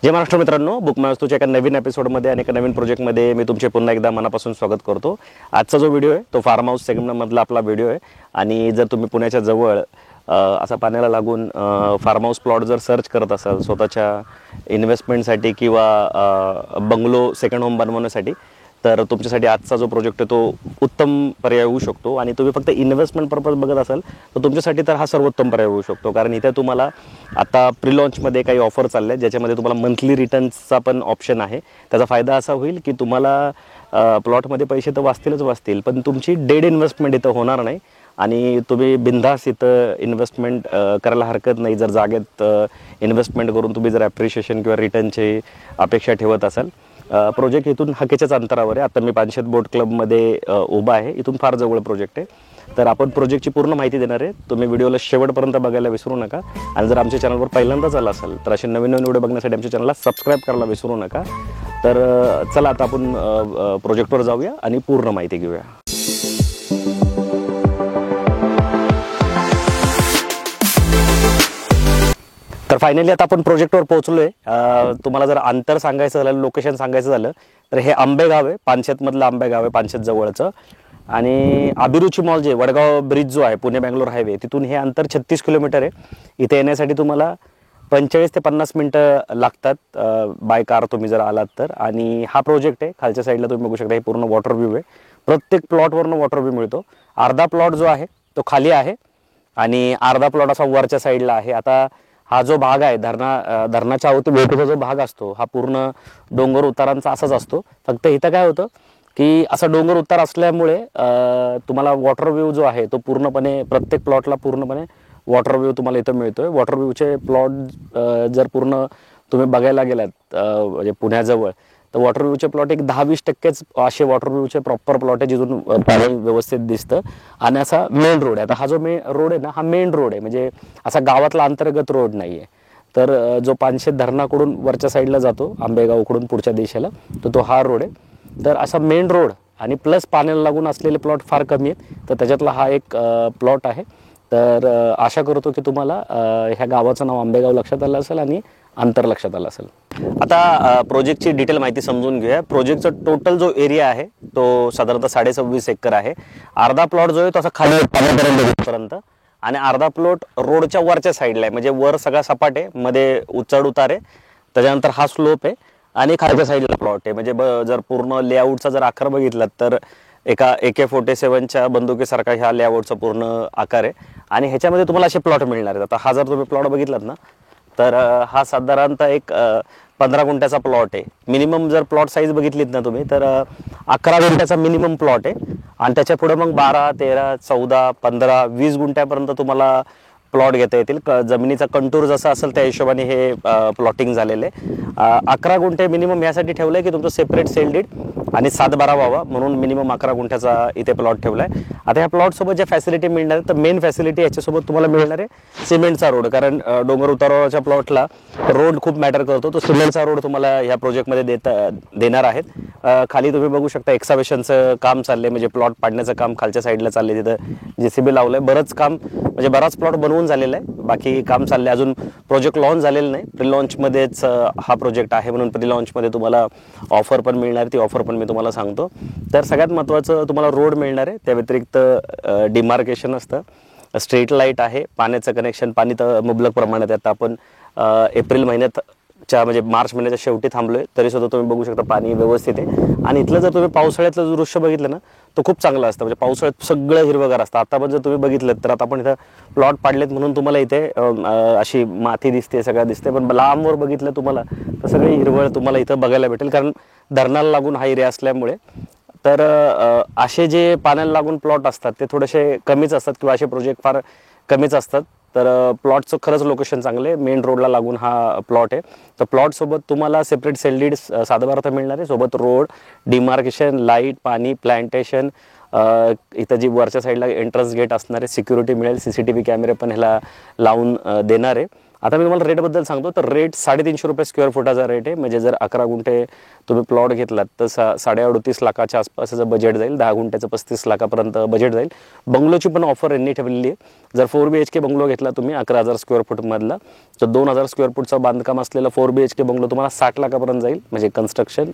जय महाराष्ट्र मित्रांनो, बुक माय वस्तूच्या एका नवीन एपिसोडमध्ये आणि एका नवीन प्रोजेक्टमध्ये मी तुमचे पुन्हा एकदा मनापासून स्वागत करतो। आजचा जो व्हिडिओ आहे तो फार्म हाऊस सेगमेंटमधला आपला व्हिडिओ आहे आणि जर तुम्ही पुण्याच्या जवळ असा पाण्याला लागून फार्म हाऊस प्लॉट जर सर्च करत असाल स्वतःच्या इन्व्हेस्टमेंटसाठी किंवा बंगलो सेकंड होम बनवण्यासाठी, तर तुमच्यासाठी आजचा जो प्रोजेक्ट आहे तो उत्तम पर्याय होऊ शकतो। आणि तुम्ही फक्त इन्व्हेस्टमेंट पर्पज बघत असाल तर तुमच्यासाठी तर हा सर्वोत्तम पर्याय होऊ शकतो, कारण इथे तुम्हाला आता प्री लॉन्चमध्ये काही ऑफर चालले आहेत ज्याच्यामध्ये तुम्हाला मंथली रिटर्न्सचा पण ऑप्शन आहे। त्याचा फायदा असा होईल की तुम्हाला प्लॉटमध्ये पैसे तर वाचतील, पण तुमची डेड इन्व्हेस्टमेंट इथं होणार नाही आणि तुम्ही बिंदास इथं इन्व्हेस्टमेंट करायला हरकत नाही जर जागेत इन्व्हेस्टमेंट करून तुम्ही जर ॲप्रिशिएशन किंवा रिटर्नची अपेक्षा ठेवत असाल। प्रोजेक्ट इथून हाकेच्याच अंतरावर आहे। आता मी पानशेत बोट क्लबमध्ये उभा आहे, इथून फार जवळ प्रोजेक्ट आहे। तर आपण प्रोजेक्टची पूर्ण माहिती देणार आहे, तुम्ही व्हिडिओला शेवटपर्यंत बघायला विसरू नका। आणि जर आमच्या चॅनलवर पहिल्यांदाच आला असाल तर असे नवीन व्हिडिओ बघण्यासाठी आमच्या चॅनलला सबस्क्राईब करायला विसरू नका। तर चला आता आपण प्रोजेक्टवर जाऊया आणि पूर्ण माहिती घेऊया। तर फायनली आता आपण प्रोजेक्टवर पोहोचलोय। तुम्हाला जर अंतर सांगायचं झालं, लोकेशन सांगायचं झालं तर हे आंबेगाव आहे, पानशेतमधलं आंबेगाव आहे, पानशेत जवळचं। आणि अभिरुची मॉल जे वडगाव ब्रिज जो आहे पुणे बेंगलोर हायवे, तिथून हे अंतर 36 किलोमीटर आहे। इथे येण्यासाठी तुम्हाला 45 ते 50 मिनटं लागतात बाय कार तुम्ही जर आलात तर। आणि हा प्रोजेक्ट आहे, खालच्या साईडला तुम्ही बघू शकता हे पूर्ण वॉटर व्ह्यू आहे। प्रत्येक प्लॉटवरनं वॉटर व्ह्यू मिळतो। अर्धा प्लॉट जो आहे तो खाली आहे आणि अर्धा प्लॉट असा वरच्या साईडला आहे। आता हा जो भाग आहे धरणाच्या अवतीभोवतीचा जो भाग असतो हा पूर्ण डोंगर उतारांचा असाच असतो। फक्त इथं काय होतं की असा डोंगर उतार असल्यामुळे तुम्हाला वॉटर व्ह्यू जो आहे तो पूर्णपणे प्रत्येक प्लॉटला पूर्णपणे वॉटर व्ह्यू तुम्हाला इथं मिळतोय। वॉटर व्ह्यूचे प्लॉट जर पूर्ण तुम्ही बघायला गेलात म्हणजे पुण्याजवळ, तर वॉटर व्ह्यूचे प्लॉट एक 10-20% असे वॉटर व्ह्यूचे प्रॉपर प्लॉट आहे जिथून पाणी व्यवस्थित दिसतं। आणि असा मेन रोड आहे। आता हा जो रोड आहे ना, हा मेन रोड आहे, म्हणजे असा गावातला अंतर्गत रोड नाही आहे। तर जो पानशेत धरणाकडून वरच्या साईडला जातो आंबेगावकडून पुढच्या दिशेला, तर तो हा रोड आहे। तर असा मेन रोड आणि प्लस पाण्याला लागून असलेले प्लॉट फार कमी आहेत, तर त्याच्यातला हा एक प्लॉट आहे। तर आशा करतो की तुम्हाला ह्या गावाचं नाव आंबेगाव लक्षात आलं असेल आणि अंतर लक्षात आलं असेल। आता प्रोजेक्टची डिटेल माहिती समजून घेऊया। प्रोजेक्टचा टोटल जो एरिया आहे तो साधारणतः 26.5 एकर आहे। अर्धा प्लॉट जो आहे तो असा खाली पाण्यापर्यंत आणि अर्धा प्लॉट रोडच्या वरच्या साईडला आहे, म्हणजे वर सगळा सपाट आहे, मध्ये उचढ उतार आहे, त्याच्यानंतर हा स्लोप आहे आणि खालच्या साईडला प्लॉट आहे। म्हणजे जर पूर्ण लेआउटचा जर आकार बघितला तर एका AK-47च्या बंदुकीसारखा ह्या लेआउटचा पूर्ण आकार आहे। आणि ह्याच्यामध्ये तुम्हाला असे प्लॉट मिळणार आहेत। आता हा जर तुम्ही प्लॉट बघितलात ना, तर हा साधारणतः एक 15 गुंठ्याचा प्लॉट आहे। मिनिमम जर प्लॉट साईज बघितलीत ना तुम्ही, तर 11 गुंठ्याचा मिनिमम प्लॉट आहे। आणि त्याच्या पुढे मग 12, 13, 14, 15, 20 गुंठ्यापर्यंत तुम्हाला प्लॉट घेता येतील। जमिनीचा कंटूर जसा असेल त्या हिशोबाने हे प्लॉटिंग झालेलं आहे। 11 गुंठे मिनिमम यासाठी ठेवलं आहे की तुमचं सेपरेट सेल डीड आणि 7/12 व्हावा, म्हणून मिनिमम 11 गुंठ्याचा इथे प्लॉट ठेवला आहे। आता ह्या प्लॉटसोबत ज्या फॅसिलिटी मिळणार आहे, तर मेन फॅसिलिटी याच्यासोबत तुम्हाला मिळणार आहे सिमेंटचा रोड, कारण डोंगर उतारावरच्या प्लॉटला रोड खूप मॅटर करतो। तो सिमेंटचा रोड तुम्हाला ह्या प्रोजेक्टमध्ये देणार आहेत। खाली तुम्ही बघू शकता एक्स्कॅव्हेशनचं काम चाललंय, म्हणजे प्लॉट पाडण्याचं काम खालच्या साईडला चाललंय। तिथं JCB लावलंय, बरंच काम, म्हणजे बराच प्लॉट बनवून झालेला आहे, बाकी काम चाललंय। अजून प्रोजेक्ट लॉन्च झालेलं नाही, प्री लॉन्चमध्येच हा प्रोजेक्ट आहे, म्हणून प्री लॉन्चमध्ये तुम्हाला ऑफर पण मिळणार, ती ऑफर पण मी तुम्हाला सांगतो। तर सगळ्यात महत्त्वाचं तुम्हाला रोड मिळणार आहे, त्या व्यतिरिक्त डिमार्केशन असतं, स्ट्रीट लाईट आहे, पाण्याचं कनेक्शन, पाणी तर मुबलक प्रमाणात आहे। आता आपण एप्रिल महिन्याच्या म्हणजे मार्च महिन्याच्या शेवटी थांबलोय, तरी सुद्धा तुम्ही बघू शकता पाणी व्यवस्थित आहे। आणि इथलं जर तुम्ही पावसाळ्यातलं जो दृश्य बघितलं ना, तो खूप चांगला असतं, म्हणजे पावसाळ्यात सगळं हिरवगार असतं। आता पण जर तुम्ही बघितलं तर आता आपण इथं प्लॉट पाडलेत म्हणून तुम्हाला इथे अशी माती दिसते, सगळं दिसते, पण लांबवर बघितलं तुम्हाला तर सगळी हिरवळ तुम्हाला इथं बघायला भेटेल, कारण धरणाला लागून हा एरिया असल्यामुळे। तर असे जे पाण्याला लागून प्लॉट असतात ते थोडेसे कमीच असतात किंवा असे प्रोजेक्ट फार कमीच असतात। तर प्लॉटचं खरंच लोकेशन चांगलं आहे, मेन रोडला लागून हा प्लॉट आहे। तर प्लॉटसोबत तुम्हाला सेपरेट सेल डीड 7/12 मिळणार आहे, सोबत रोड, डिमार्केशन, लाईट, पाणी, प्लांटेशन, इथं जी वरच्या साईडला एंट्रन्स गेट असणार आहे, सिक्युरिटी मिळेल, CCTV कॅमेरे पण ह्याला लावून देणार आहे। आता मी तुम्हाला रेटबद्दल सांगतो. तर रेट 350 रुपये स्क्वेअर फुटाचा रेट आहे. म्हणजे जर 11 गुंठे तुम्ही प्लॉट घेतलात तर 38.5 लाखाच्या आसपासचं बजेट जाईल. 10 गुंठ्याचं 35 लाखापर्यंत बजेट जाईल. बंगलोची पण ऑफर यांनी ठेवलेली आहे. जर 4 BHK बंगलो घेतला तुम्ही 11,000 स्क्वेअर फुटमधला, तर 2,000 स्क्वेअर फुटचं बांधकाम असलेला 4 BHK बंगलो तुम्हाला 60 लाखापर्यंत जाईल. म्हणजे कन्स्ट्रक्शन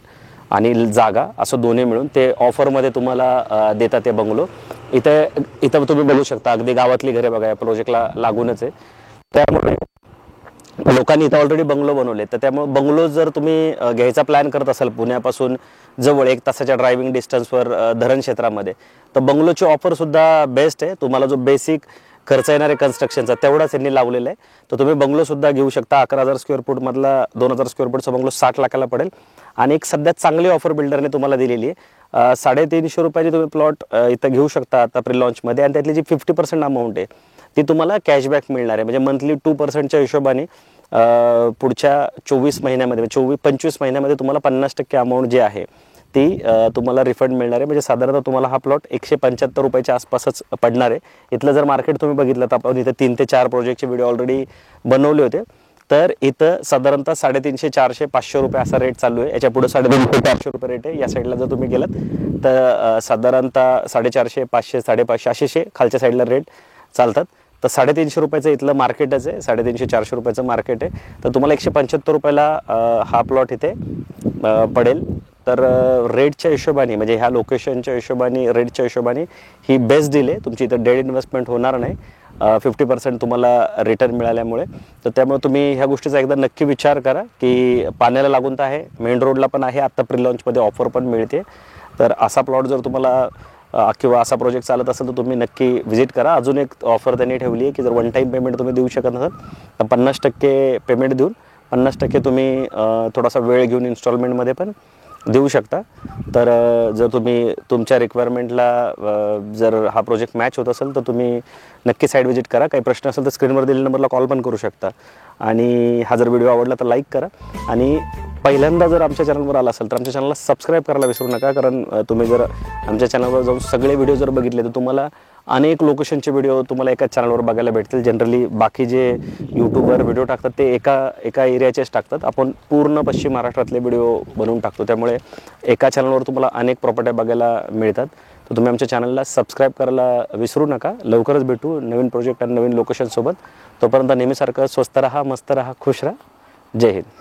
आणि जागा असं दोन्ही मिळून ते ऑफरमध्ये तुम्हाला देतात ते बंगलो. इथं तुम्ही बघू शकता, अगदी गावातली घरे बघा, या प्रोजेक्टला लागूनच आहे. त्यामुळे लोकांनी इथं ऑलरेडी बंगलो बनवले. तर त्यामुळे बंगलो जर तुम्ही घ्यायचा प्लॅन करत असाल पुण्यापासून जवळ 1 तासाच्या ड्रायव्हिंग डिस्टन्सवर धरण क्षेत्रामध्ये, तर बंगलोची ऑफरसुद्धा बेस्ट आहे. तुम्हाला जो बेसिक खर्च येणार आहे कन्स्ट्रक्शनचा तेवढाच यांनी लावलेला आहे. तर तुम्ही बंगलोसुद्धा घेऊ शकता. 11,000 स्क्वेअर फूटमधला 2,000 स्क्वेअर फूटचा बंगलो 60 लाखाला पडेल. आणि एक सध्या चांगली ऑफर बिल्डरने तुम्हाला दिलेली आहे. 350 रुपयाची तुम्ही प्लॉट इथं घेऊ शकता आता प्री लॉन्चमध्ये. आणि त्यातली जी 50% अमाऊंट आहे ती तुम्हाला कॅशबॅक मिळणार आहे. म्हणजे मंथली 2%च्या हिशोबाने पुढच्या 24 महिन्यामध्ये 25 महिन्यामध्ये तुम्हाला 50% अमाऊंट जी आहे ती तुम्हाला रिफंड मिळणार आहे. म्हणजे साधारणतः तुम्हाला हा प्लॉट 175 रुपयाच्या आसपासच पडणार आहे. इथलं जर मार्केट तुम्ही बघितलं तर आपण इथं 3 ते 4 प्रोजेक्टचे व्हिडिओ ऑलरेडी बनवले होते. तर इथं साधारणतः 350, 400, 500 रुपये असा रेट चालू आहे. याच्या पुढे 250, 400 रुपये रेट आहे. या साईडला जर तुम्ही गेलात तर साधारणतः 450, 500, 550 असे खालच्या साईडला रेट चालतात. तर 350 रुपयाचं इथलं मार्केटच आहे. 350, 400 रुपयाचं मार्केट आहे. तर तुम्हाला 175 रुपयाला हा प्लॉट इथे पडेल. तर रेटच्या हिशोबाने म्हणजे ह्या लोकेशनच्या हिशोबाने रेटच्या हिशोबाने ही बेस्ट डील आहे. तुमची इथं डेड इन्व्हेस्टमेंट होणार नाही. 50% तुम्हाला रिटर्न मिळाल्यामुळे. तर त्यामुळे तुम्ही ह्या गोष्टीचा एकदा नक्की विचार करा की पाण्याला लागून तर आहे, मेन रोडला पण आहे, आत्ता प्री लॉन्चमध्ये ऑफर पण मिळते. तर असा प्लॉट जर तुम्हाला किंवा असा प्रोजेक्ट चालत असेल तर तुम्ही नक्की व्हिजिट करा. अजून एक ऑफर त्यांनी ठेवली आहे की जर वन टाईम पेमेंट तुम्ही देऊ शकत नसाल तर 50% पेमेंट देऊन 50% तुम्ही थोडासा वेळ घेऊन इन्स्टॉलमेंटमध्ये पण देऊ शकता. तर जर तुम्ही तुमच्या रिक्वायरमेंटला जर हा प्रोजेक्ट मॅच होत असेल तर तुम्ही नक्की साईट व्हिजिट करा. काही प्रश्न असेल तर स्क्रीनवर दिलेल्या नंबरला कॉल पण करू शकता. आणि हा जर व्हिडिओ आवडला तर लाईक करा. आणि पहिल्यांदा जर आमच्या चॅनलवर आला असेल तर आमच्या चॅनलला सबस्क्राईब करायला विसरू नका. कारण तुम्ही जर आमच्या चॅनलवर जाऊन सगळे व्हिडिओ जर बघितले तर तुम्हाला अनेक लोकेशनचे व्हिडिओ तुम्हाला एकाच चॅनलवर बघायला भेटतील. जनरली बाकी जे यूट्यूबवर व्हिडिओ टाकतात ते एका एरियाचेच टाकतात. आपण पूर्ण पश्चिम महाराष्ट्रातले व्हिडिओ बनवून टाकतो. त्यामुळे एका चॅनलवर तुम्हाला अनेक प्रॉपर्ट्या बघायला मिळतात. तर तुम्ही आमच्या चॅनलला सबस्क्राईब करायला विसरू नका. लवकरच भेटू नवीन प्रोजेक्ट आणि नवीन लोकेशनसोबत. तोपर्यंत नेहमीसारखं स्वस्त राहा, मस्त राहा, खुश राहा. जय हिंद.